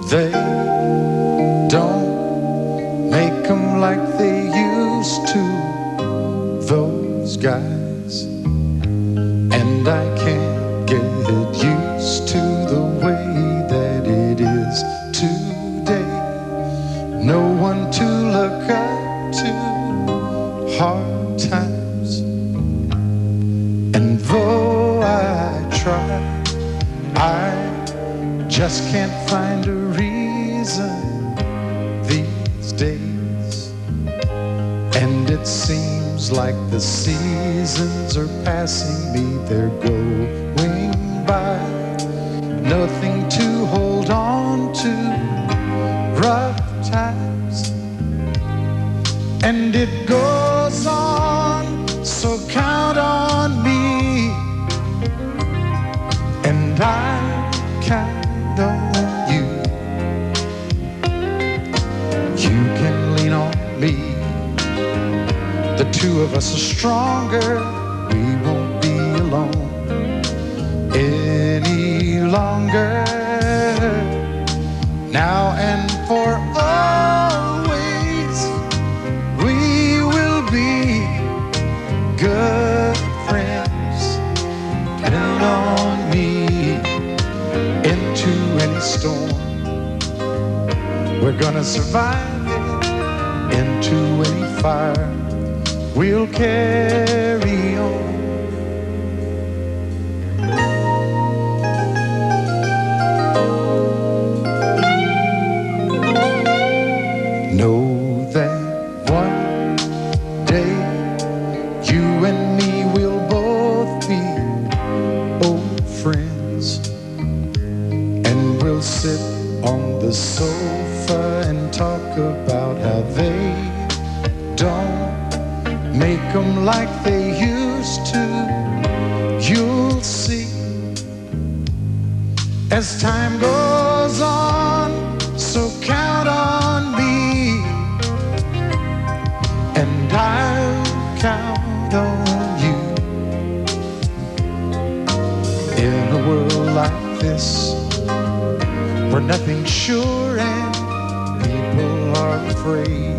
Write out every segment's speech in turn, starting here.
They don't make them like they used to, those guys. And I can't get used to the way that it is today. No one to look up to, hard times. And though I try, I just can't find a reason these days. And it seems like the seasons are passing me, they're going by. Nothing to hold on to, rough times. And it goes on, so count on me. And I count on you. You can lean on me. The two of us are stronger. We won't be alone any longer. Now and for always, we will be good friends. Depend on me into any storm. We're gonna survive it into any fire. We'll carry on. Know that one day you and me will both be old friends, and we'll sit on the sofa and talk about how they don't make them like they used to. You'll see as time goes on, so count on me, and I'll count on you. In a world like this, where nothing's sure and people are afraid,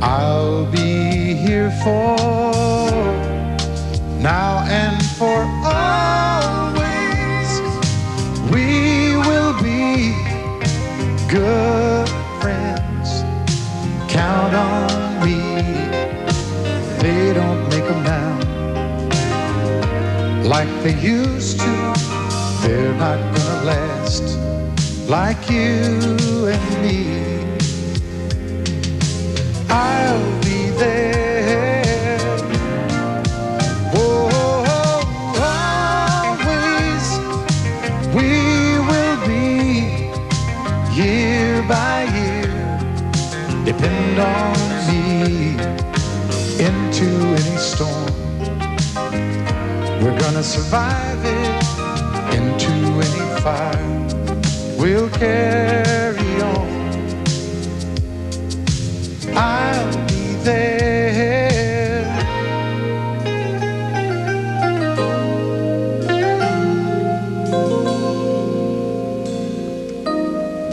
I'll be here for now and for always. We will be good friends. Count on me. They don't make them now like they used to. They're not gonna last like you and me. I'll be there. Oh, always. We will be year by year. Depend on me into any storm. We're gonna survive it into any fire. We'll carry on. I'll be there.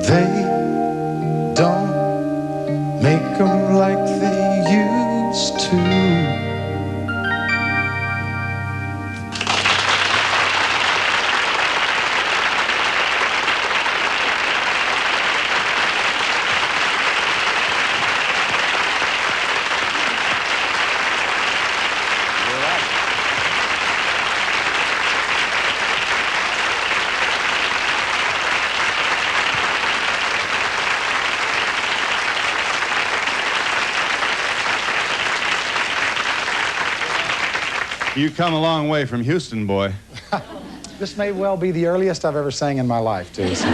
They don't make them like they used to. You come a long way from Houston, boy. This may well be the earliest I've ever sang in my life, too. So.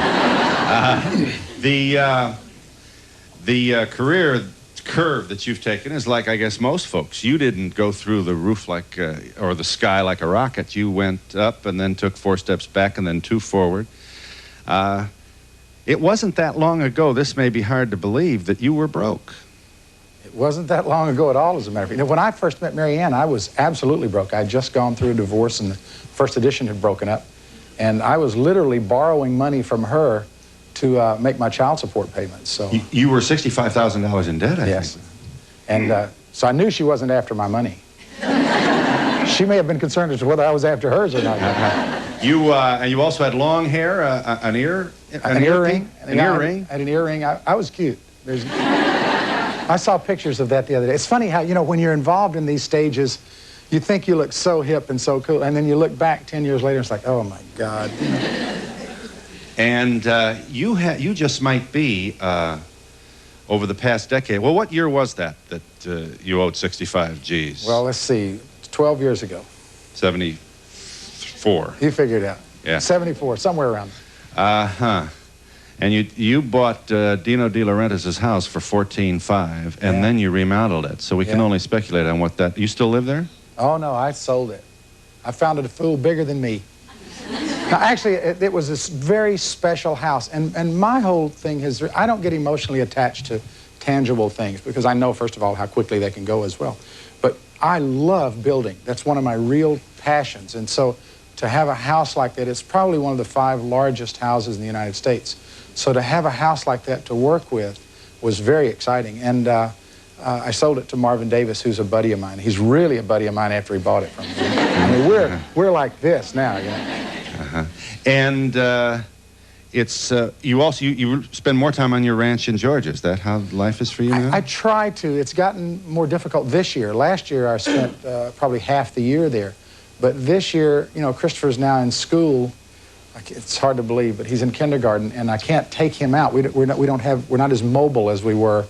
The career curve that you've taken is like, I guess, most folks. You didn't go through the roof like, or the sky like a rocket. You went up and then took 4 steps back and then 2 forward. It wasn't that long ago, this may be hard to believe, that you were broke. It wasn't that long ago at all, as a matter of fact. You know, when I first met Mary Ann, I was absolutely broke. I'd just gone through a divorce, and the first edition had broken up. And I was literally borrowing money from her to make my child support payments. So you were $65,000 in debt, I yes. think. And so I knew she wasn't after my money. She may have been concerned as to whether I was after hers or not. And you also had long hair, an earring. An earring. An earring. I had an earring. I was cute. I saw pictures of that the other day. It's funny how, you know, when you're involved in these stages, you think you look so hip and so cool, and then you look back 10 years later, and it's like, oh my God. And you just might be, over the past decade, well, what year was that you owed 65 G's? Well, let's see, 12 years ago. 74. You figured it out. Yeah. 74, somewhere around. Uh-huh. And you bought Dino De Laurentiis' house for $14,500, and then you remodeled it. So we can only speculate on what that... You still live there? Oh, no, I sold it. I found it a fool bigger than me. Now, actually, it was this very special house. And my whole thing is, I don't get emotionally attached to tangible things because I know, first of all, how quickly they can go as well. But I love building. That's one of my real passions. And so to have a house like that, it's probably one of the 5 largest houses in the United States. So to have a house like that to work with was very exciting. And I sold it to Marvin Davis, who's a buddy of mine. He's really a buddy of mine after he bought it from me. I mean, we're like this now, you know. And it's you spend more time on your ranch in Georgia. Is that how life is for you now? I try to. It's gotten more difficult this year. Last year I spent probably half the year there. But this year, you know, Christopher's now in school. It's hard to believe, but he's in kindergarten, and I can't take him out. We're not as mobile as we were,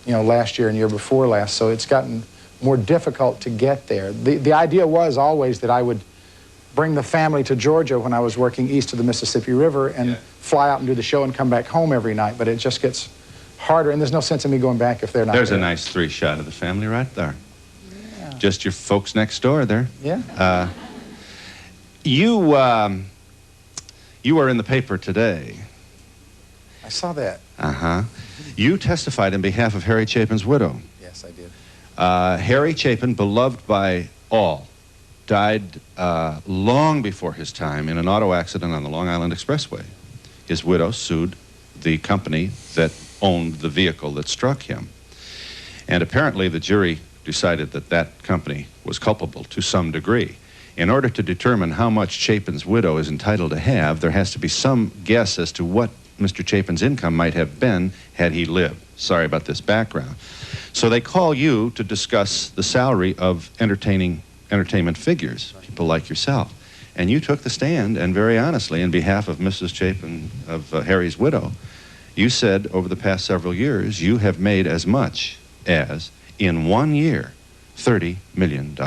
you know, last year and year before last. So it's gotten more difficult to get there. The idea was always that I would bring the family to Georgia when I was working east of the Mississippi River and fly out and do the show and come back home every night. But it just gets harder, and there's no sense in me going back if they're not There's there. a nice 3-shot of the family right there. Yeah. Just your folks next door there. Yeah. You are in the paper today. I saw that. Uh-huh. You testified in behalf of Harry Chapin's widow. Yes, I did. Harry Chapin, beloved by all, died long before his time in an auto accident on the Long Island Expressway. His widow sued the company that owned the vehicle that struck him. And apparently the jury decided that that company was culpable to some degree. In order to determine how much Chapin's widow is entitled to have, there has to be some guess as to what Mr. Chapin's income might have been had he lived. Sorry about this background. So they call you to discuss the salary of entertainment figures, people like yourself. And you took the stand, and very honestly, in behalf of Mrs. Chapin, of Harry's widow, you said over the past several years, you have made as much as, in 1 year, $30 million.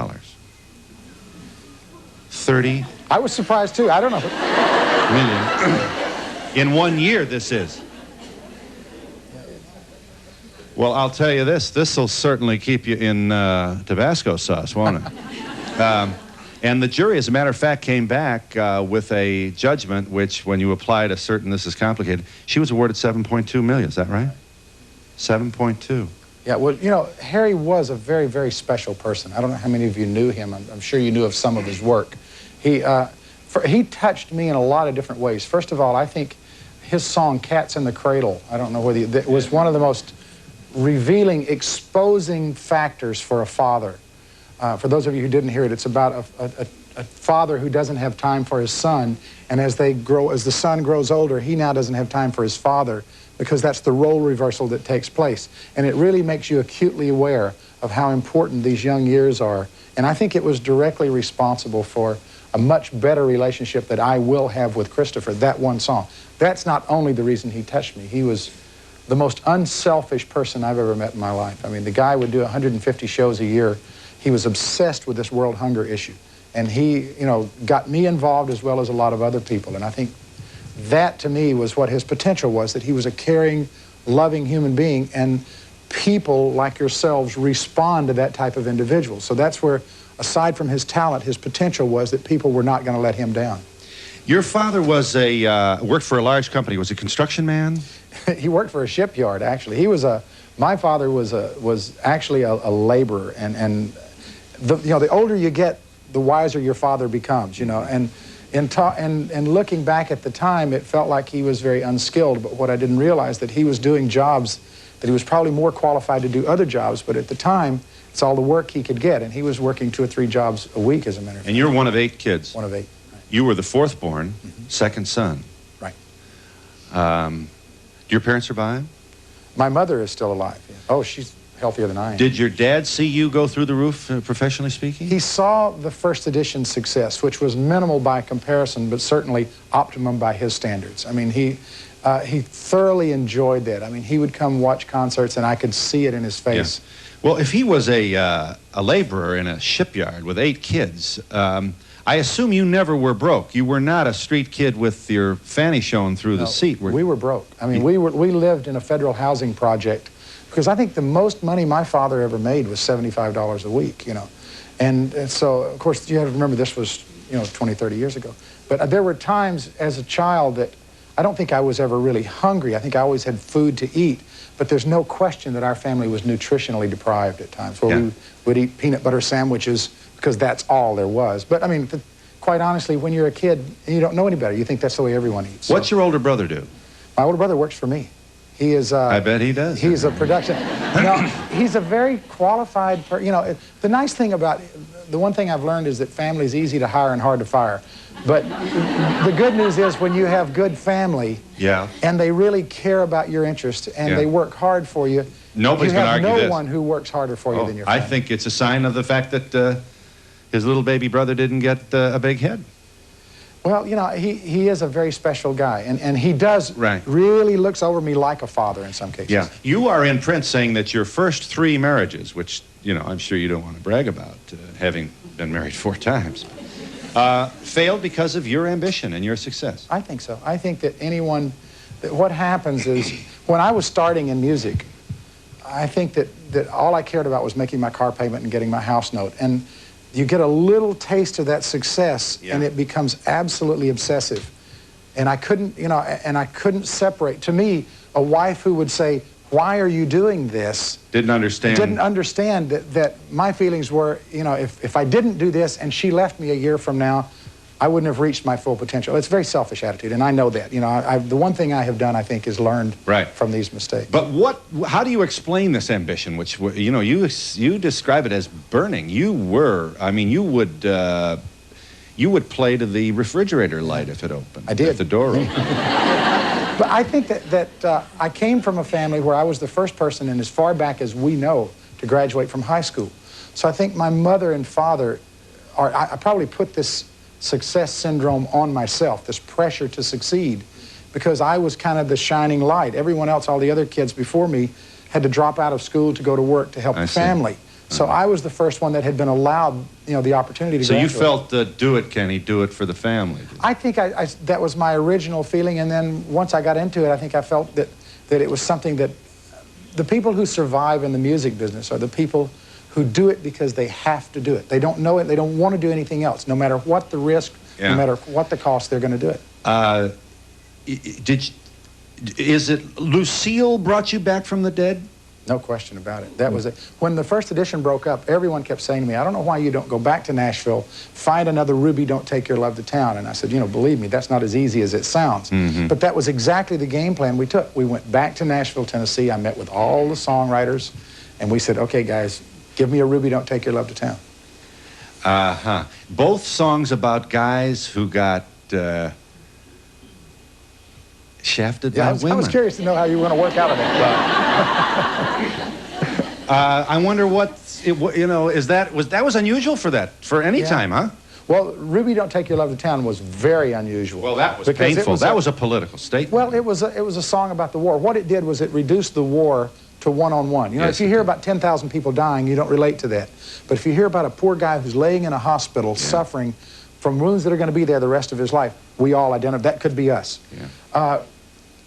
30 I was surprised too. I don't know. million. In 1 year, this is. Well, I'll tell you this will certainly keep you in Tabasco sauce, won't it? And the jury, as a matter of fact, came back with a judgment which, when you applied a certain, this is complicated, she was awarded $7.2 million. Is that right? 7.2. Yeah, well, you know, Harry was a very, very special person. I don't know how many of you knew him. I'm sure you knew of some of his work. He touched me in a lot of different ways. First of all, I think his song, Cats in the Cradle, I don't know whether it was one of the most revealing, exposing factors for a father. For those of you who didn't hear it, it's about a father who doesn't have time for his son, and as the son grows older, he now doesn't have time for his father, because that's the role reversal that takes place. And it really makes you acutely aware of how important these young years are. And I think it was directly responsible for a much better relationship that I will have with Christopher, that one song. That's not only the reason he touched me. He was the most unselfish person I've ever met in my life. I mean, the guy would do 150 shows a year. He was obsessed with this world hunger issue. And he, you know, got me involved as well as a lot of other people. And I think that, to me, was what his potential was, that he was a caring, loving human being, and people like yourselves respond to that type of individual. So that's where, aside from his talent, his potential was that people were not going to let him down. Your father was worked for a large company. Was he a construction man? He worked for a shipyard, actually. My father was actually a laborer, and you know, the older you get, the wiser your father becomes, you know. And And looking back at the time, it felt like he was very unskilled, but what I didn't realize that he was doing jobs that he was probably more qualified to do other jobs, but at the time, it's all the work he could get, and he was working 2 or 3 jobs a week, as a matter of fact. And you're one of 8 kids. One of 8. Right. You were the 4th born, second son. Right. Do your parents survive? My mother is still alive. Yeah. Oh, she's healthier than I am. Did your dad see you go through the roof, professionally speaking? He saw the first edition success, which was minimal by comparison, but certainly optimum by his standards. I mean, he thoroughly enjoyed that. I mean, he would come watch concerts, and I could see it in his face. Yeah. Well, if he was a laborer in a shipyard with 8 kids, I assume you never were broke. You were not a street kid with your fanny showing through the seat. We were broke. I mean, we lived in a federal housing project, because I think the most money my father ever made was $75 a week, you know. And so, of course, you have to remember this was, 20, 30 years ago. But there were times as a child that I don't think I was ever really hungry. I think I always had food to eat. But there's no question that our family was nutritionally deprived at times, where we would eat peanut butter sandwiches because that's all there was. But, I mean, quite honestly, when you're a kid and you don't know any better, you think that's the way everyone eats. So. What's your older brother do? My older brother works for me. He is... I bet he does. He's a production... he's a very qualified... the nice thing about... The one thing I've learned is that family is easy to hire and hard to fire. But the good news is when you have good family... Yeah. And they really care about your interests and they work hard for you... Nobody's going to argue this. You have no one who works harder for you than your family. I think it's a sign of the fact that his little baby brother didn't get a big head. Well, he is a very special guy, and he does really looks over me like a father in some cases. Yeah. You are in print saying that your first 3 marriages, which, I'm sure you don't want to brag about, having been married 4 times, failed because of your ambition and your success. I think so. I think that what happens is, when I was starting in music, I think that all I cared about was making my car payment and getting my house note. And you get a little taste of that success, and it becomes absolutely obsessive. And I couldn't, and I couldn't separate. To me, a wife who would say, "Why are you doing this?" Didn't understand that my feelings were, if I didn't do this and she left me a year from now, I wouldn't have reached my full potential. It's a very selfish attitude, and I know that. The one thing I have done, I think, is learned from these mistakes. But how do you explain this ambition, which, you describe it as burning? You would play to the refrigerator light if it opened. I did. If the door opened. But I think that I came from a family where I was the first person, and as far back as we know, to graduate from high school. So I think my mother and father I probably put this success syndrome on myself, this pressure to succeed, because I was kind of the shining light. Everyone else, all the other kids before me, had to drop out of school to go to work to help the family. So I was the first one that had been allowed, the opportunity to graduate. So you felt, do it, Kenny, do it for the family. I think that was my original feeling, and then once I got into it, I think I felt that it was something that the people who survive in the music business are the people who do it because they have to do it. They don't know it, they don't want to do anything else. No matter what the risk, no matter what the cost, they're going to do it. Is it Lucille brought you back from the dead? No question about it. That was it. When the first edition broke up, everyone kept saying to me, "I don't know why you don't go back to Nashville, find another Ruby, Don't Take Your Love to Town." And I said, believe me, that's not as easy as it sounds. But that was exactly the game plan we took. We went back to Nashville, Tennessee. I met with all the songwriters, and we said, "Okay, guys, give me a Ruby, Don't Take Your Love to Town." Both songs about guys who got shafted by women. I was curious to know how you were going to work out of that. I wonder that was unusual for any time, huh? Well, Ruby, Don't Take Your Love to Town was very unusual. Well, that was painful. That was a political statement. Well, it was a song about the war. What it did was it reduced the war to one-on-one. If you hear about 10,000 people dying, you don't relate to that. But if you hear about a poor guy who's laying in a hospital suffering from wounds that are going to be there the rest of his life, we all identify. That could be us.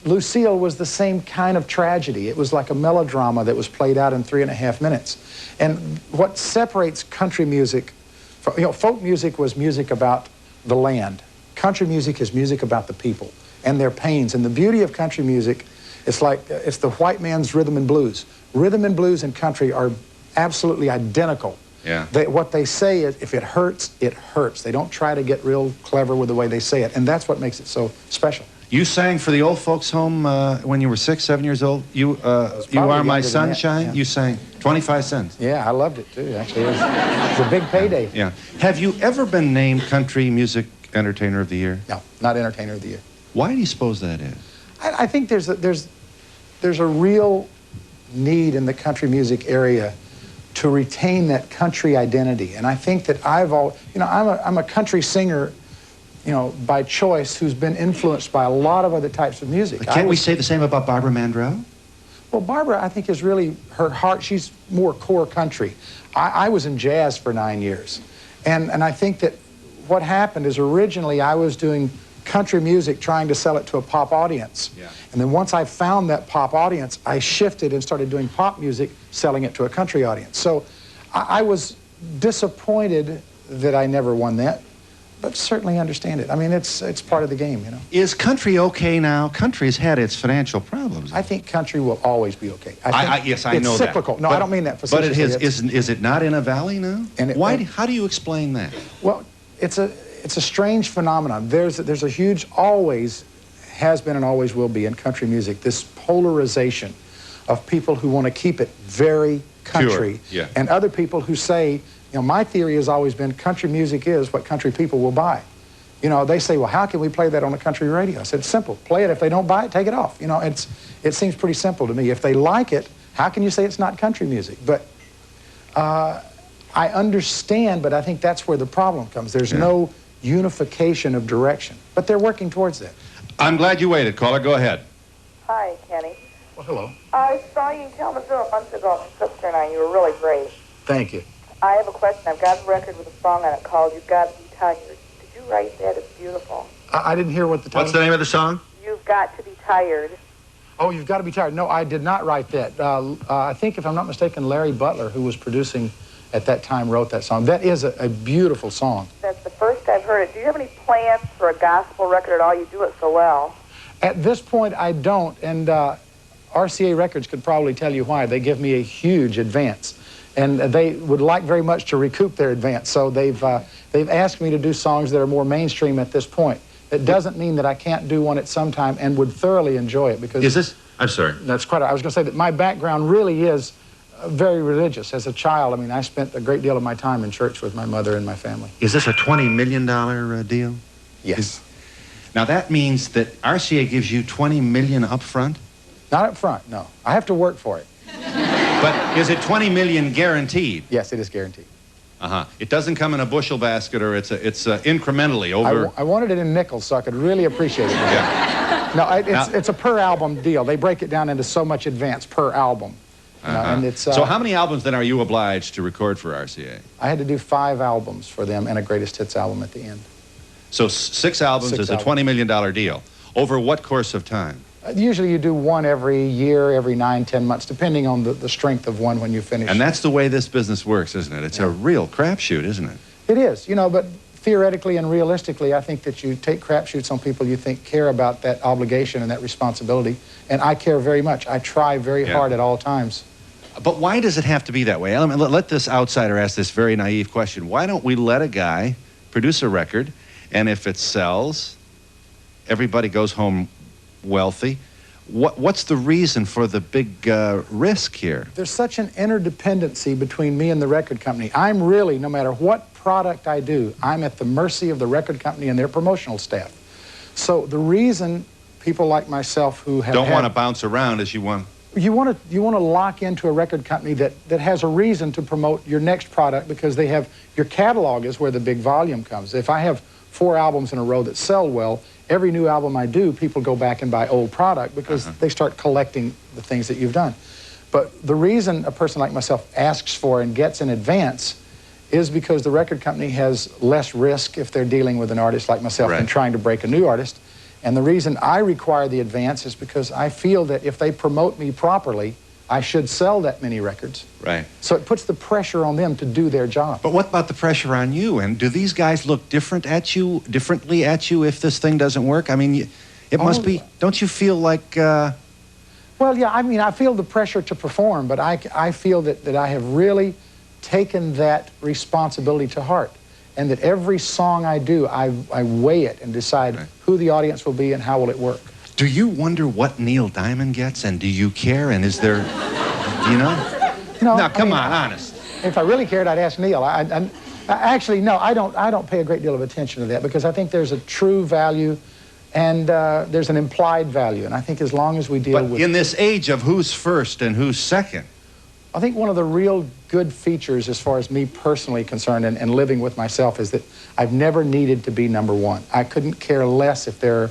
Lucille was the same kind of tragedy. It was like a melodrama that was played out in 3.5 minutes. And what separates country music, folk music was music about the land. Country music is music about the people and their pains. And the beauty of country music, it's the white man's rhythm and blues. Rhythm and blues and country are absolutely identical. Yeah. What they say is, if it hurts, it hurts. They don't try to get real clever with the way they say it, and that's what makes it so special. You sang for the old folks' home when you were 6, 7 years old. You Are My Sunshine. Yeah. You sang 25 cents. Yeah, I loved it too. Actually, it was a big payday. Yeah. Have you ever been named Country Music Entertainer of the Year? No, not Entertainer of the Year. Why do you suppose that is? I think there's a real need in the country music area to retain that country identity, and I think that I'm a country singer, by choice, who's been influenced by a lot of other types of music. But can't we say the same about Barbara Mandrell? Well, Barbara, I think, is really her heart. She's more core country. I was in jazz for 9 years, and I think that what happened is originally I was doing country music trying to sell it to a pop audience. Yeah. And then once I found that pop audience, I shifted and started doing pop music, selling it to a country audience. So I was disappointed that I never won that, but certainly understand it. I mean, it's part of the game, Is country okay now? Country has had its financial problems. I think country will always be okay. Yes, I know that. It's cyclical. No, I don't mean that facetiously. But is it not in a valley now? How do you explain that? Well, it's a strange phenomenon. There's a huge, always has been and always will be in country music, this polarization of people who want to keep it very country, pure. Yeah. And other people who say, my theory has always been country music is what country people will buy. They say, well, how can we play that on a country radio? I said, it's simple. Play it. If they don't buy it, take it off. It seems pretty simple to me. If they like it, how can you say it's not country music? But I understand, but I think that's where the problem comes. There's no unification of direction, but they're working towards that. I'm glad you waited. Caller, go ahead. Hi, Kenny. Well, hello. I saw you in Kalamazoo a month ago, my sister and I. You were really great. Thank you. I have a question. I've got a record with a song on it called You've Got to Be Tired. Did you write that? It's beautiful. I didn't hear what the title. What's the name of the song? You've Got to Be Tired. Oh, You've Got to Be Tired. No, I did not write that. I think, if I'm not mistaken, Larry Butler, who was producing at that time, wrote that song. That is a beautiful song. That's the first I've heard it. Do you have any plans for a gospel record at all? You do it so well. At this point, I don't, and RCA Records could probably tell you why. They give me a huge advance, and they would like very much to recoup their advance. So they've asked me to do songs that are more mainstream at this point. It doesn't mean that I can't do one at some time and would thoroughly enjoy it, because... Is this... I'm sorry. That's quite... I was going to say that my background really is very religious. As a child, I spent a great deal of my time in church with my mother and my family. Is this a $20 million deal? Yes. Now that means that RCA gives you $20 million up front? Not up front, no. I have to work for it. But is it $20 million guaranteed? Yes, it is guaranteed. It doesn't come in a bushel basket, or it's incrementally over... I wanted it in nickels so I could really appreciate it. Yeah. No, it's a per album deal. They break it down into so much advance per album. And it's, so how many albums then are you obliged to record for RCA? I had to do 5 albums for them and a greatest hits album at the end. So 6 albums is a $20 million deal. Over what course of time? Usually you do one every year, every 9, 10 months, depending on the strength of one when you finish. And that's the way this business works, isn't it? It's a real crapshoot, isn't it? It is, but theoretically and realistically, I think that you take crapshoots on people you think care about that obligation and that responsibility, and I care very much. I try very hard at all times. But why does it have to be that way? Let this outsider ask this very naive question. Why don't we let a guy produce a record, and if it sells, everybody goes home wealthy? What's the reason for the big risk here? There's such an interdependency between me and the record company. I'm really, no matter what product I do, I'm at the mercy of the record company and their promotional staff. So the reason people like myself who have don't want to bounce around as you want... You want to lock into a record company that has a reason to promote your next product, because they have... Your catalog is where the big volume comes. If I have 4 albums in a row that sell well, every new album I do, people go back and buy old product because they start collecting the things that you've done. But the reason a person like myself asks for and gets in advance is because the record company has less risk if they're dealing with an artist like myself than trying to break a new artist. And the reason I require the advance is because I feel that if they promote me properly, I should sell that many records. Right. So it puts the pressure on them to do their job. But what about the pressure on you? And do these guys look differently at you if this thing doesn't work? It must be... Don't you feel like... Well, yeah, I feel the pressure to perform, but I feel that I have really taken that responsibility to heart. And that every song I do, I weigh it and decide who the audience will be and how will it work. Do you wonder what Neil Diamond gets, and do you care, and is there, you know? No, come on, honest. If I really cared, I'd ask Neil. Actually, no, I don't pay a great deal of attention to that because I think there's a true value and there's an implied value. And I think as long as we deal with... But in this age of who's first and who's second, I think one of the real good features as far as me personally concerned and living with myself is that I've never needed to be number one. I couldn't care less if there are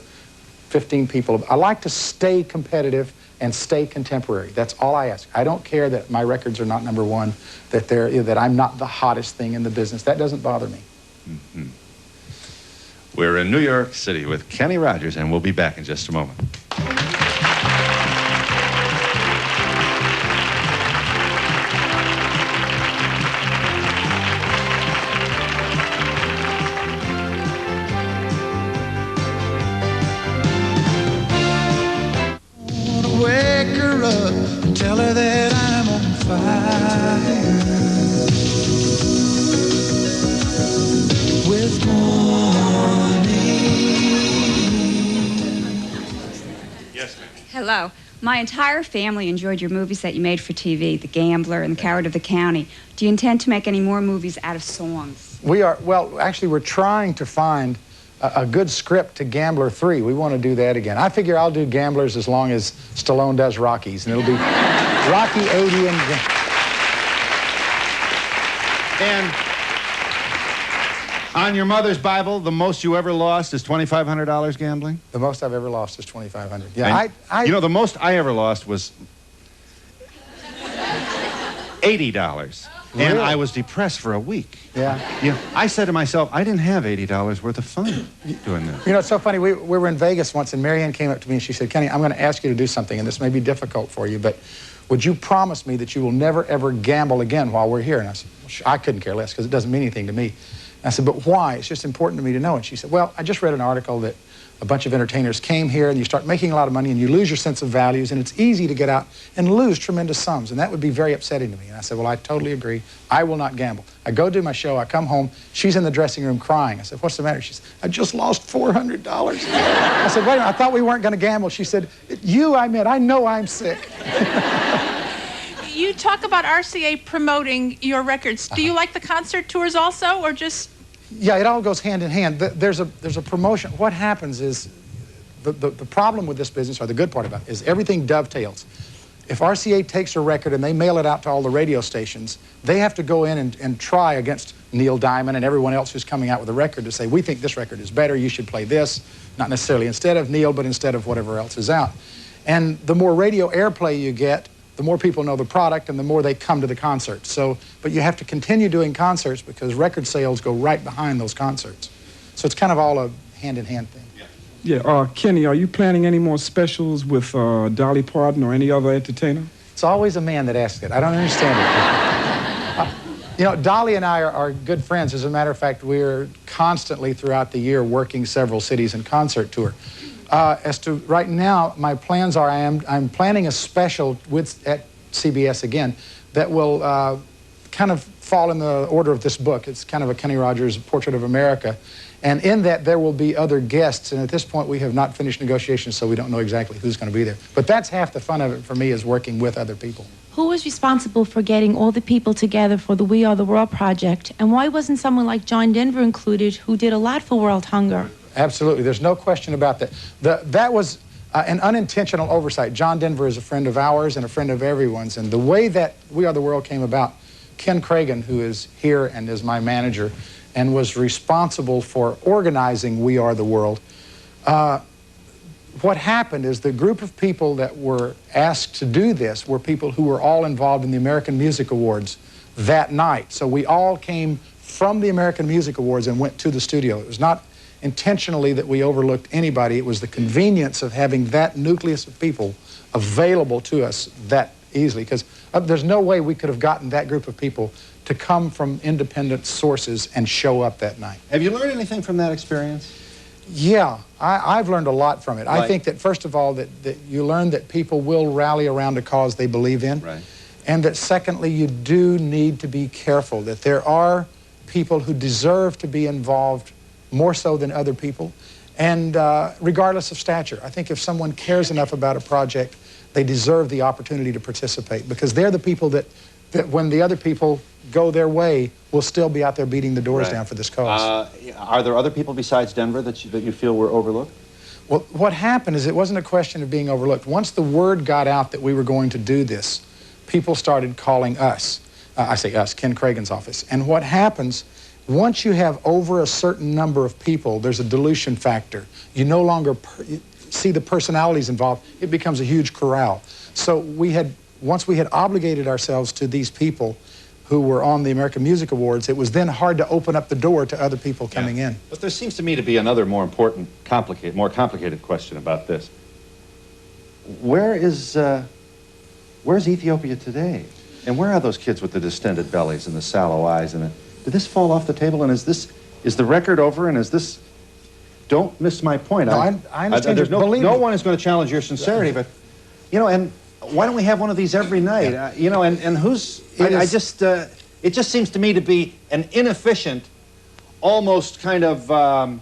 15 people. I like to stay competitive and stay contemporary. That's all I ask. I don't care that my records are not number one, that I'm not the hottest thing in the business. That doesn't bother me. Mm-hmm. We're in New York City with Kenny Rogers, and we'll be back in just a moment. Tell her that I'm on fire with morning. Yes, ma'am. Hello. My entire family enjoyed your movies that you made for TV, The Gambler and The Coward of the County. Do you intend to make any more movies out of songs? We are, well, actually, we're trying to find a good script to Gambler 3. We want to do that again. I figure I'll do Gamblers as long as Stallone does Rockies, and it'll be Rocky 80 And on your mother's Bible, the most you ever lost is $2,500 gambling? The most I've ever lost is $2,500. Yeah, you know, the most I ever lost was $80. Really? And I was depressed for a week. Yeah. You know, I said to myself, I didn't have $80 worth of fun doing this. You know, it's so funny. We were in Vegas once, and Marianne came up to me and she said, Kenny, I'm going to ask you to do something, and this may be difficult for you, but would you promise me that you will never, ever gamble again while we're here? And I said, well, I couldn't care less because it doesn't mean anything to me. And I said, but why? It's just important to me to know. And she said, well, I just read an article that a bunch of entertainers came here and you start making a lot of money and you lose your sense of values and it's easy to get out and lose tremendous sums. And that would be very upsetting to me. And I said, well, I totally agree. I will not gamble. I go do my show. I come home. She's in the dressing room crying. I said, what's the matter? She said, I just lost $400. I said, wait a minute. I thought we weren't going to gamble. She said, you, I meant. I know I'm sick. You talk about RCA promoting your records. Do you like the concert tours also, or just... Yeah, it all goes hand in hand. There's a promotion. What happens is the problem with this business, or the good part about it, is everything dovetails. If RCA takes a record and they mail it out to all the radio stations, they have to go in and try against Neil Diamond and everyone else who's coming out with a record to say, we think this record is better, you should play this. Not necessarily instead of Neil, but instead of whatever else is out. And the more radio airplay you get, the more people know the product and the more they come to the concerts. So, but you have to continue doing concerts because record sales go right behind those concerts. So it's kind of all a hand-in-hand thing. Yeah, Kenny, are you planning any more specials with Dolly Parton or any other entertainer? It's always a man that asks it. I don't understand it. You know, Dolly and I are good friends. As a matter of fact, we're constantly throughout the year working several cities and concert tour. As to right now, my plans are I'm planning a special at CBS again that will kind of fall in the order of this book. It's kind of a Kenny Rogers Portrait of America. And in that, there will be other guests. And at this point, we have not finished negotiations, so we don't know exactly who's going to be there. But that's half the fun of it for me, is working with other people. Who was responsible for getting all the people together for the We Are the World project? And why wasn't someone like John Denver included, who did a lot for world hunger? Absolutely. There's no question about that. That was an unintentional oversight. John Denver is a friend of ours and a friend of everyone's. And the way that We Are the World came about, Ken Cragen, who is here and is my manager, and was responsible for organizing We Are the World, what happened is the group of people that were asked to do this were people who were all involved in the American Music Awards that night. So we all came from the American Music Awards and went to the studio. It was not intentionally that we overlooked anybody. It was the convenience of having that nucleus of people available to us that easily, because there's no way we could have gotten that group of people to come from independent sources and show up that night. Have you learned anything from that experience? Yeah, I've learned a lot from it. Right. I think that, first of all, that you learn that people will rally around a cause they believe in. Right. And that secondly, you do need to be careful that there are people who deserve to be involved more so than other people, and regardless of stature. I think if someone cares enough about a project, they deserve the opportunity to participate, because they're the people that when the other people go their way, will still be out there beating the doors down for this cause. Are there other people besides Denver that you feel were overlooked? Well, what happened is it wasn't a question of being overlooked. Once the word got out that we were going to do this, people started calling us. I say us, Ken Cragen's office. And what happens, once you have over a certain number of people, there's a dilution factor. You no longer see the personalities involved. It becomes a huge corral. So once we had obligated ourselves to these people who were on the American Music Awards, it was then hard to open up the door to other people coming in. But there seems to me to be another more important, more complicated question about this. Where's Ethiopia today? And where are those kids with the distended bellies and the sallow eyes? And did this fall off the table? And is the record over? And is this? Don't miss my point. No, I understand. There's no one is going to challenge your sincerity, but and why don't we have one of these every night? And who's? It just seems to me to be an inefficient, almost kind of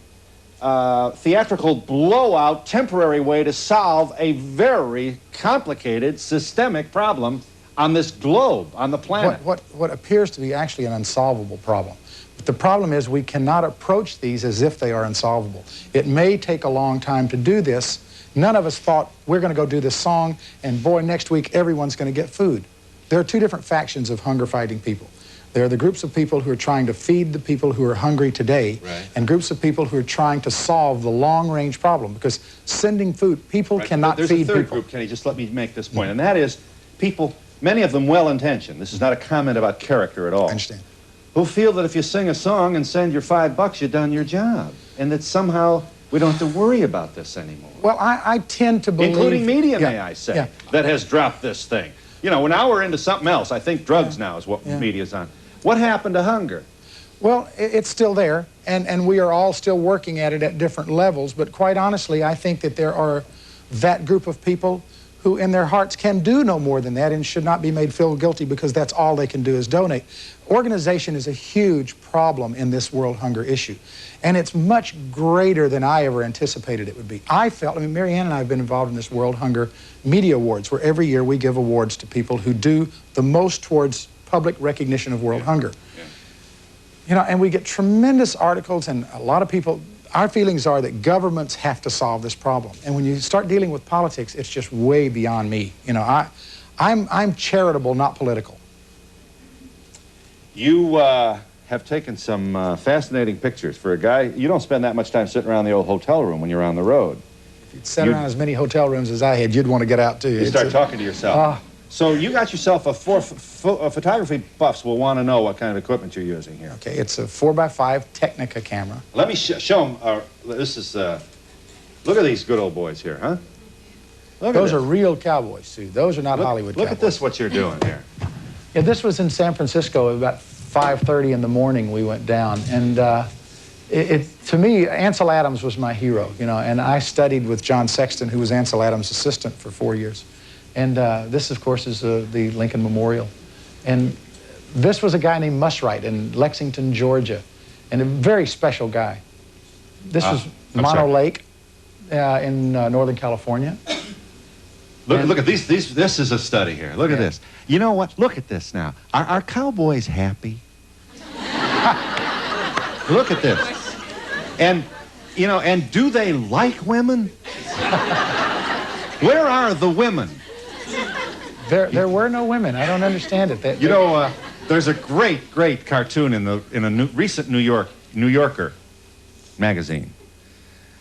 theatrical blowout, temporary way to solve a very complicated systemic problem on this globe, on the planet. What appears to be actually an unsolvable problem. But the problem is we cannot approach these as if they are unsolvable. It may take a long time to do this. None of us thought we're going to go do this song, and boy, next week everyone's going to get food. There are two different factions of hunger-fighting people. There are the groups of people who are trying to feed the people who are hungry today, and groups of people who are trying to solve the long-range problem, because sending food, people cannot feed people. There's a third group, Kenny, just let me make this point, and that is people, many of them well-intentioned, this is not a comment about character at all, I understand, who feel that if you sing a song and send your $5, you've done your job, and that somehow we don't have to worry about this anymore. Well, I tend to believe... Including media, may I say, that has dropped this thing. Now we're into something else. I think drugs now is what media's on. What happened to hunger? Well, it's still there, and we are all still working at it at different levels, but quite honestly, I think that there are that group of people who in their hearts can do no more than that and should not be made feel guilty because that's all they can do is donate. Organization is a huge problem in this world hunger issue, and it's much greater than I ever anticipated it would be. Mary Ann and I have been involved in this World Hunger Media Awards, where every year we give awards to people who do the most towards public recognition of world hunger. And we get tremendous articles, and a lot of people, our feelings are that governments have to solve this problem. And when you start dealing with politics, it's just way beyond me. I'm charitable, not political. You have taken some fascinating pictures. For a guy, you don't spend that much time sitting around the old hotel room when you're on the road. If you'd sat around as many hotel rooms as I had, you'd want to get out too. You start talking to yourself. So you got yourself photography buffs will want to know what kind of equipment you're using here. Okay, it's a 4x5 Technica camera. Let me show them. This is, look at these good old boys here, huh? Those are real cowboys, Sue. Those are not Hollywood cowboys. Look at this, what you're doing here. Yeah, this was in San Francisco. About 5:30 in the morning we went down. And to me, Ansel Adams was my hero, and I studied with John Sexton, who was Ansel Adams' assistant for 4 years. And this, of course, is the Lincoln Memorial. And this was a guy named Muswright in Lexington, Georgia, and a very special guy. This was Mono Lake in Northern California. Look at these. This is a study here. Look at this. You know what? Look at this now. Are cowboys happy? Look at this. And, and do they like women? Where are the women? There were no women. I don't understand it. There's a great cartoon in a recent New Yorker magazine.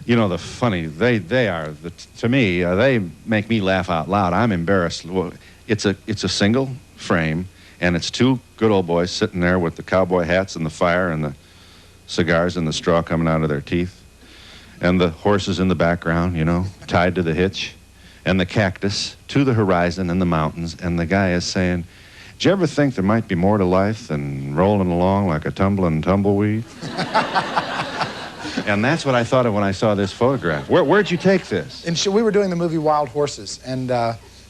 The funny to me they make me laugh out loud. I'm embarrassed. Well, it's a single frame, and it's two good old boys sitting there with the cowboy hats and the fire and the cigars and the straw coming out of their teeth, and the horses in the background, tied to the hitch. And the cactus to the horizon and the mountains, and the guy is saying, "Did you ever think there might be more to life than rolling along like a tumbling tumbleweed?" And that's what I thought of when I saw this photograph. Where'd you take this? We were doing the movie Wild Horses, and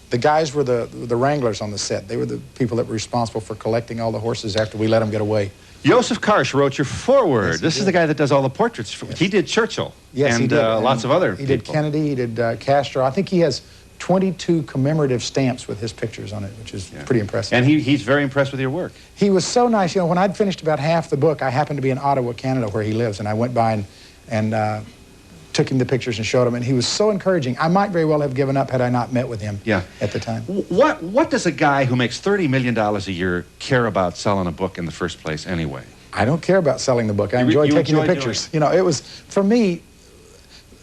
The guys were the wranglers on the set. They were the people that were responsible for collecting all the horses after we let them get away. Joseph Karsh wrote your foreword. Yes, This is the guy that does all the portraits. Yes. He did Churchill. Yes, and, he did. Lots of other He did people. Kennedy, he did Castro. I think he has 22 commemorative stamps with his pictures on it, which is pretty impressive. And he's very impressed with your work. He was so nice. You know, when I'd finished about half the book, I happened to be in Ottawa, Canada, where he lives, and I went by and took him the pictures and showed him, and he was so encouraging. I might very well have given up had I not met with him at the time. What does a guy who makes $30 million a year care about selling a book in the first place anyway? I don't care about selling the book. I enjoy taking the pictures. You know, it was, for me,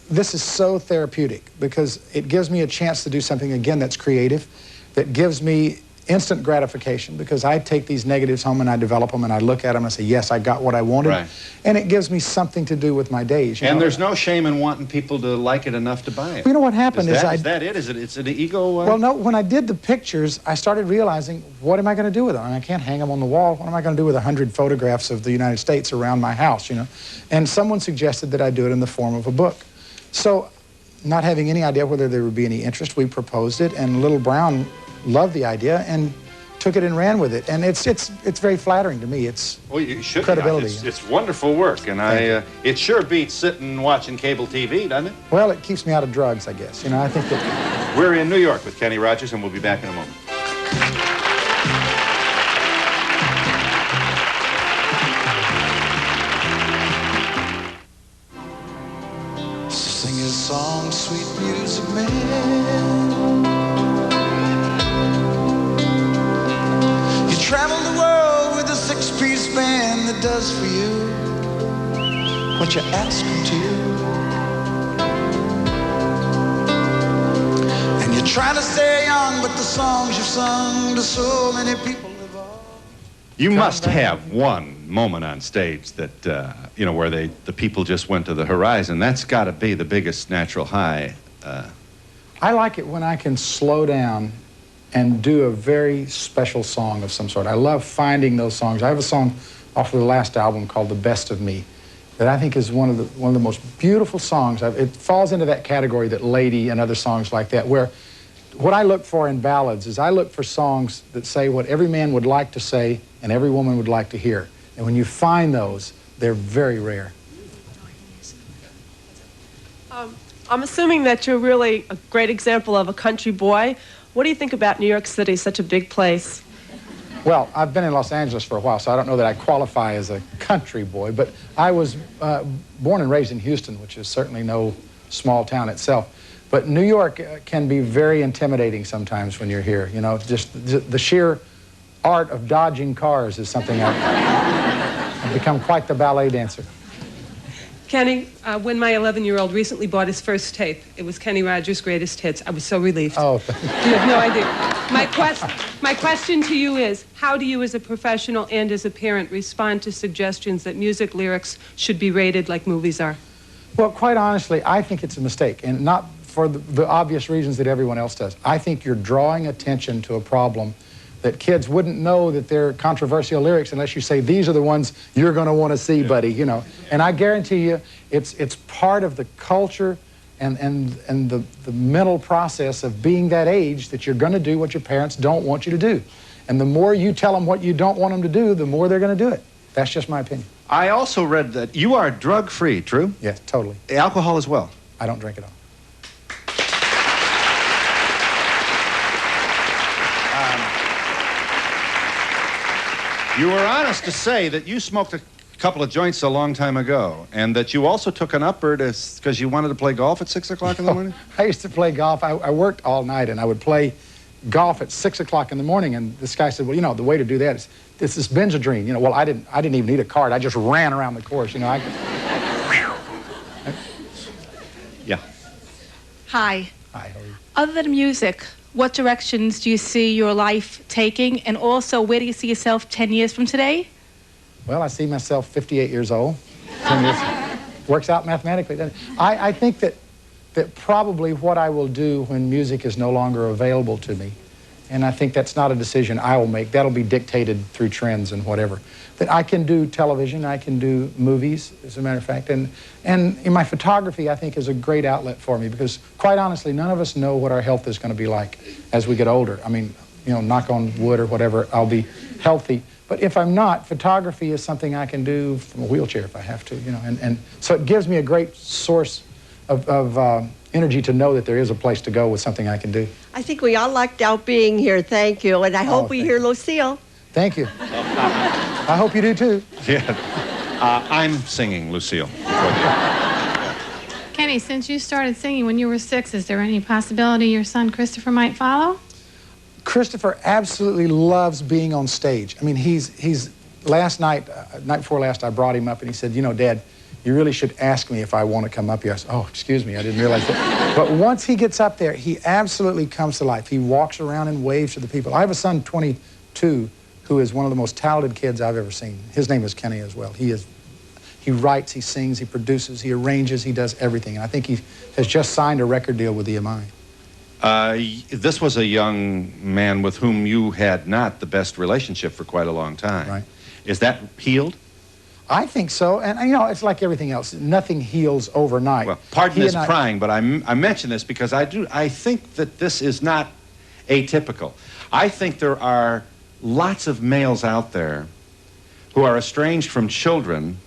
this is so therapeutic because it gives me a chance to do something, again, that's creative, that gives me instant gratification because I take these negatives home and I develop them and I look at them and I say, yes, I got what I wanted. Right. And it gives me something to do with my days. You know? There's no shame in wanting people to like it enough to buy it. You know what happened is that it? Is it? It's an ego? Well, no, when I did the pictures, I started realizing, what am I going to do with them? I can't hang them on the wall. What am I going to do with 100 photographs of the United States around my house, you know? And someone suggested that I do it in the form of a book. So, not having any idea whether there would be any interest, we proposed it, and Little Brown loved the idea and took it and ran with it. And it's very flattering to me. It's you should credibility. It's wonderful work, and it sure beats sitting and watching cable TV, doesn't it? Well, it keeps me out of drugs, I guess. You know, I think that... We're in New York with Kenny Rogers, and we'll be back in a moment. Sing a song, sweet music man. You travel the world with a six-piece band that does for you what you ask them to. And you try to stay young, but the songs you've sung to so many people live on. You must have one moment on stage that, you know, where the people just went to the horizon. That's got to be the biggest natural high. I like it when I can slow down and do a very special song of some sort. I love finding those songs. I have a song off of the last album called The Best of Me that I think is one of the most beautiful songs. It falls into that category that Lady and other songs like that, where what I look for in ballads is I look for songs that say what every man would like to say and every woman would like to hear. And when you find those, they're very rare. I'm assuming that you're really a great example of a country boy. What do you think about New York City, such a big place? Well, I've been in Los Angeles for a while, so I don't know that I qualify as a country boy, but I was born and raised in Houston, which is certainly no small town itself. But New York can be very intimidating sometimes when you're here. You know, just the sheer art of dodging cars is something I've become quite the ballet dancer. Kenny, when my 11-year-old recently bought his first tape, it was Kenny Rogers' Greatest Hits. I was so relieved. Oh, you have no idea. My question to you is, how do you as a professional and as a parent respond to suggestions that music lyrics should be rated like movies are? Well, quite honestly, I think it's a mistake, and not for the obvious reasons that everyone else does. I think you're drawing attention to a problem that kids wouldn't know that they're controversial lyrics unless you say, these are the ones you're going to want to see, buddy, you know. And I guarantee you, it's part of the culture and the mental process of being that age that you're going to do what your parents don't want you to do. And the more you tell them what you don't want them to do, the more they're going to do it. That's just my opinion. I also read that you are drug-free, true? Yes, totally. Alcohol as well? I don't drink at all. You were honest to say that you smoked a couple of joints a long time ago, and that you also took an upper because you wanted to play golf at 6 o'clock in the morning? I used to play golf. I worked all night, and I would play golf at 6 o'clock in the morning, and this guy said, well, you know, the way to do that is it's this Benzedrine. You know, well, I didn't even need a card. I just ran around the course, you know. Yeah. Hi. Hi, how are you? Other than music, what directions do you see your life taking? And also, where do you see yourself 10 years from today? Well, I see myself 58 years old. Works out mathematically, doesn't it? I think that probably what I will do when music is no longer available to me And I think that's not a decision I will make. That'll be dictated through trends and whatever. That I can do television, I can do movies, as a matter of fact. And in my photography, I think, is a great outlet for me because, quite honestly, none of us know what our health is going to be like as we get older. I mean, you know, knock on wood or whatever, I'll be healthy. But if I'm not, photography is something I can do from a wheelchair if I have to, you know. And so it gives me a great source of energy to know that there is a place to go with something I can do. I think we all lucked out being here. Thank you. And I hope we hear Lucille. Thank you. I hope you do too. Yeah. I'm singing Lucille. Kenny, since you started singing when you were 6, is there any possibility your son Christopher might follow? Christopher absolutely loves being on stage. I mean, he's last night, night before last, I brought him up and he said, you know, Dad, you really should ask me if I want to come up here. I said, oh, excuse me, I didn't realize that. But once he gets up there, he absolutely comes to life. He walks around and waves to the people. I have a son, 22, who is one of the most talented kids I've ever seen. His name is Kenny as well. He writes, he sings, he produces, he arranges, he does everything. And I think he has just signed a record deal with EMI. This was a young man with whom you had not the best relationship for quite a long time. Right. Is that healed? I think so, and you know, it's like everything else. Nothing heals overnight. Well, pardon this prying, but I mention this because I think that this is not atypical. I think there are lots of males out there who are estranged from children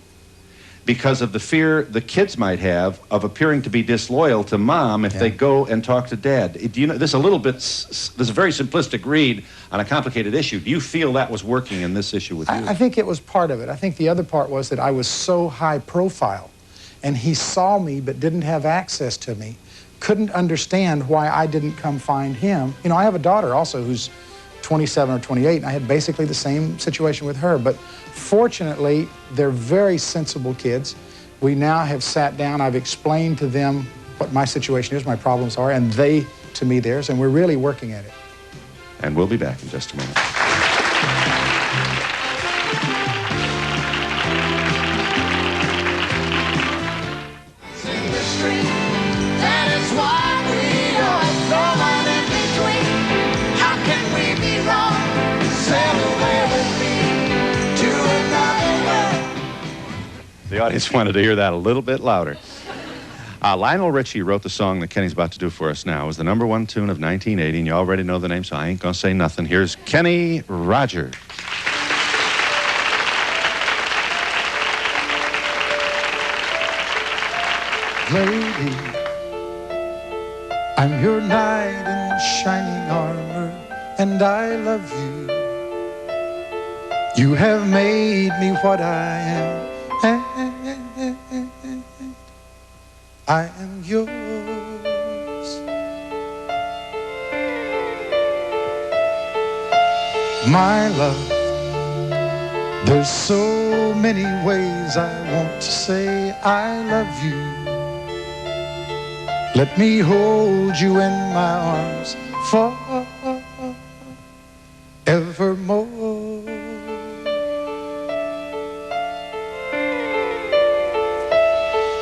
because of the fear the kids might have of appearing to be disloyal to Mom if they go and talk to Dad. Do you know, this is a little bit, this is a very simplistic read on a complicated issue. Do you feel that was working in this issue with you? I think it was part of it. I think the other part was that I was so high profile, and he saw me but didn't have access to me, couldn't understand why I didn't come find him. You know, I have a daughter also who's 27 or 28, and I had basically the same situation with her. But fortunately, they're very sensible kids. We now have sat down, I've explained to them what my situation is, my problems are, and they, to me, theirs, and we're really working at it. And we'll be back in just a minute. The audience wanted to hear that a little bit louder. Lionel Richie wrote the song that Kenny's about to do for us now. It was the #1 tune of 1980, and you already know the name, so I ain't gonna say nothing. Here's Kenny Rogers. Lady, I'm your knight in shining armor, and I love you. You have made me what I am. I am yours. My love, there's so many ways I want to say I love you. Let me hold you in my arms forevermore.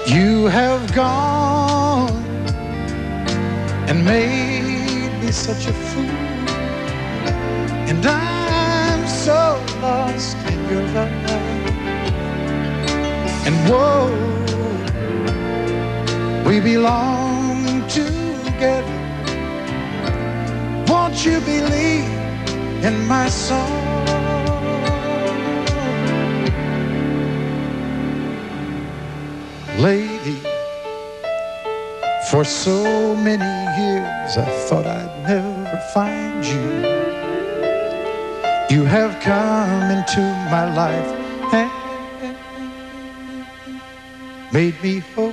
You have gone and made me such a fool, and I'm so lost in your love. And whoa, we belong together. Won't you believe in my song? Lady, for so many years I thought I'd never find you. You have come into my life and made me whole.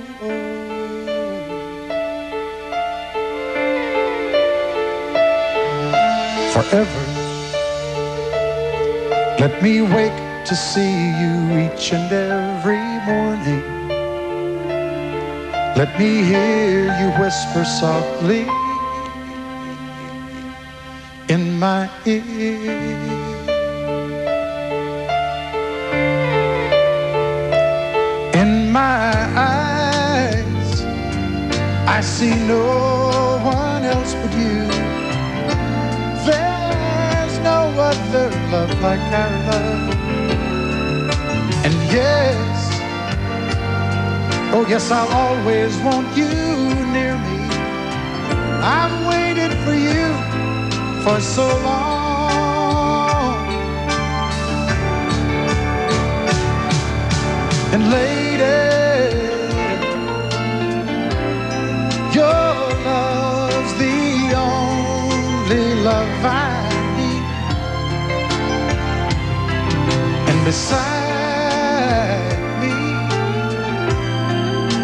Forever, let me wake to see you each and every morning. Let me hear you whisper softly in my ear. In my eyes, I see no one else but you. There love like I love. And yes, oh yes, I'll always want you near me. I've waited for you for so long. And lady, your love's the only love I need. And beside me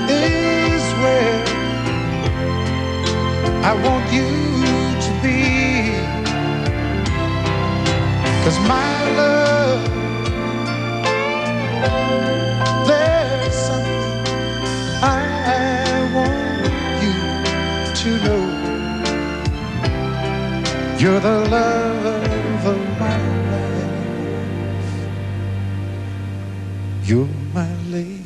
is where I want you to be. 'Cause my love, there's something I want you to know. You're the love of my life. You're my lady.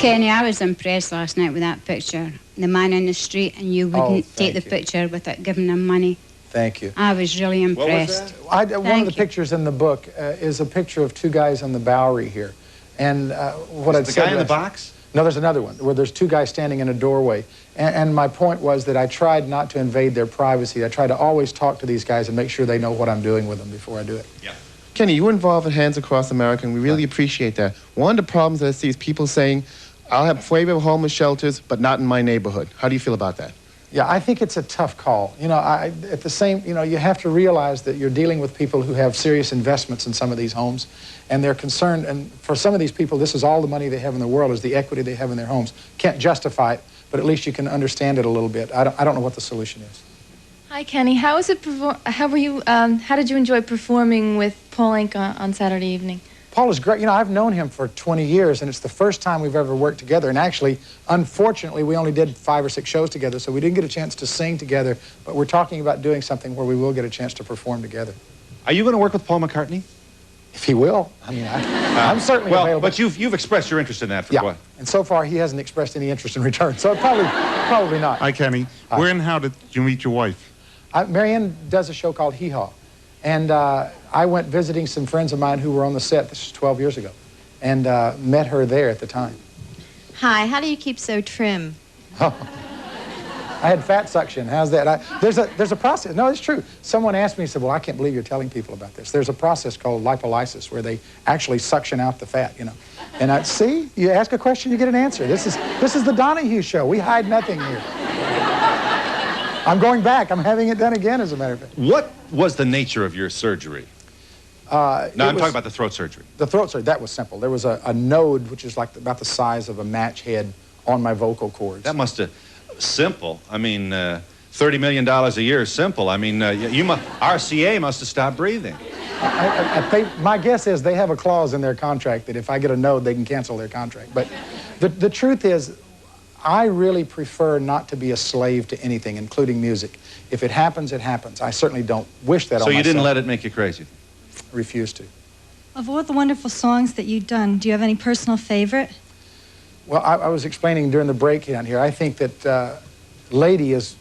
Kenny, I was impressed last night with that picture. The man in the street, and you wouldn't take the picture without giving him money. Thank you. I was really impressed. One of the pictures in the book is a picture of two guys on the Bowery here. And what I'd the said guy in the was- box? No, there's another one where there's two guys standing in a doorway. And my point was that I tried not to invade their privacy. I tried to always talk to these guys and make sure they know what I'm doing with them before I do it. Yeah. Kenny, you were involved in Hands Across America, and we really appreciate that. One of the problems that I see is people saying, I'll have favor of homeless shelters, but not in my neighborhood. How do you feel about that? Yeah, I think it's a tough call. You know, at the same, you know, you have to realize that you're dealing with people who have serious investments in some of these homes, and they're concerned, and for some of these people, this is all the money they have in the world, is the equity they have in their homes. Can't justify it, but at least you can understand it a little bit. I don't know what the solution is. Hi, Kenny. How did you enjoy performing with Paul Anka on Saturday evening? Paul is great. You know, I've known him for 20 years, and it's the first time we've ever worked together. And actually, unfortunately, we only did 5 or 6 shows together, so we didn't get a chance to sing together. But we're talking about doing something where we will get a chance to perform together. Are you going to work with Paul McCartney? If he will. I mean, I'm certainly available. But you've expressed your interest in that for what? And so far, he hasn't expressed any interest in return, so probably not. Hi, Kenny. Where and how did you meet your wife? Marianne does a show called Hee Haw. And I went visiting some friends of mine who were on the set, this was 12 years ago, and met her there at the time. Hi, how do you keep so trim? Oh, I had fat suction. How's that? There's a process. No, it's true. Someone asked me, said, well, I can't believe you're telling people about this. There's a process called lipolysis where they actually suction out the fat, you know. And see, you ask a question, you get an answer. This is the Donahue show. We hide nothing here. I'm going back. I'm having it done again, as a matter of fact. What was the nature of your surgery? No, I'm talking about the throat surgery. The throat surgery, that was simple. There was a node, which is like about the size of a match head on my vocal cords. That must have... Simple. I mean, $30 million a year is simple. I mean, RCA must have stopped breathing. My guess is they have a clause in their contract that if I get a node, they can cancel their contract. But the truth is, I really prefer not to be a slave to anything, including music. If it happens, it happens. I certainly don't wish that on myself. So you didn't let it make you crazy? Refuse to. Of all the wonderful songs that you've done, do you have any personal favorite? Well, I was explaining during the break down here, I think that Lady is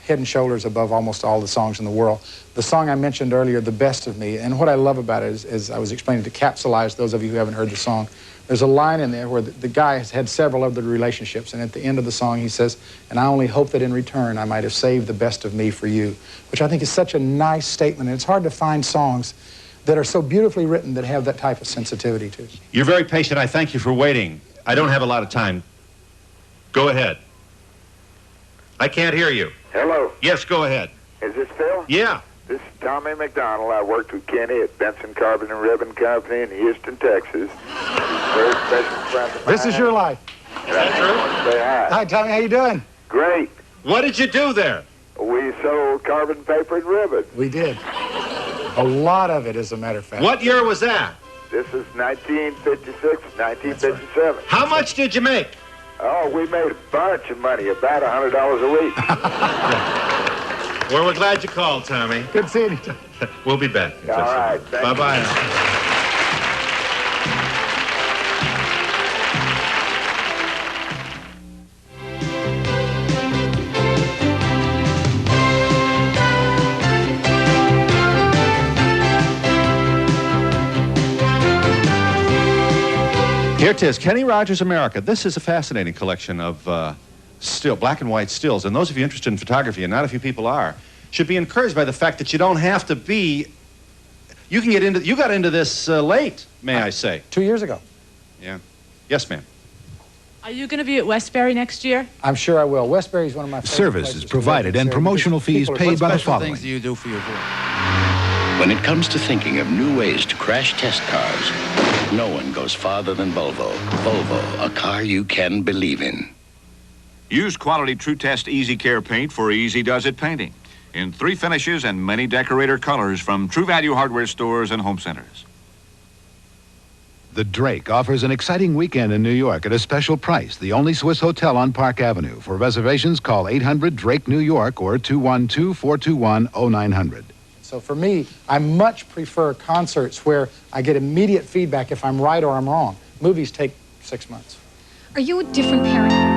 head and shoulders above almost all the songs in the world. The song I mentioned earlier, The Best of Me, and what I love about it is I was explaining to capsulize those of you who haven't heard the song. There's a line in there where the guy has had several other relationships, and at the end of the song he says, and I only hope that in return I might have saved the best of me for you, which I think is such a nice statement, and it's hard to find songs that are so beautifully written that have that type of sensitivity to it. You're very patient. I thank you for waiting. I don't have a lot of time. Go ahead. I can't hear you. Hello. Yes, go ahead. Is this Phil? Yeah. This is Tommy McDonald. I worked with Kenny at Benson Carbon and Ribbon Company in Houston, Texas. Very special friend of mine. This is your life. that true? Say hi. Hi, Tommy. How you doing? Great. What did you do there? We sold carbon paper and ribbon. We did. A lot of it, as a matter of fact. What year was that? This is 1956, 1957. Right. How much did you make? Oh, we made a bunch of money, about $100 a week. Well, we're glad you called, Tommy. Good seeing you. We'll be back. All right. Bye-bye now. Here it is, Kenny Rogers America. This is a fascinating collection of still black and white stills. And those of you interested in photography, and not a few people are, should be encouraged by the fact that you don't have to be. You can get into. You got into this late, may I say? 2 years ago. Yeah. Yes, ma'am. Are you going to be at Westbury next year? I'm sure I will. Westbury is one of my favorite Service is provided and promotional fees paid by the following. Things do you do for your work? When it comes to thinking of new ways to crash test cars, no one goes farther than Volvo. Volvo, a car you can believe in. Use quality True Test Easy Care paint for Easy Does It painting in 3 finishes and many decorator colors from True Value hardware stores and home centers. The Drake offers an exciting weekend in New York at a special price. The only Swiss hotel on Park Avenue. For reservations, call 800-DRAKE-NEW YORK or 212-421-0900. So for me, I much prefer concerts where I get immediate feedback if I'm right or I'm wrong. Movies take 6 months. Are you a different parent?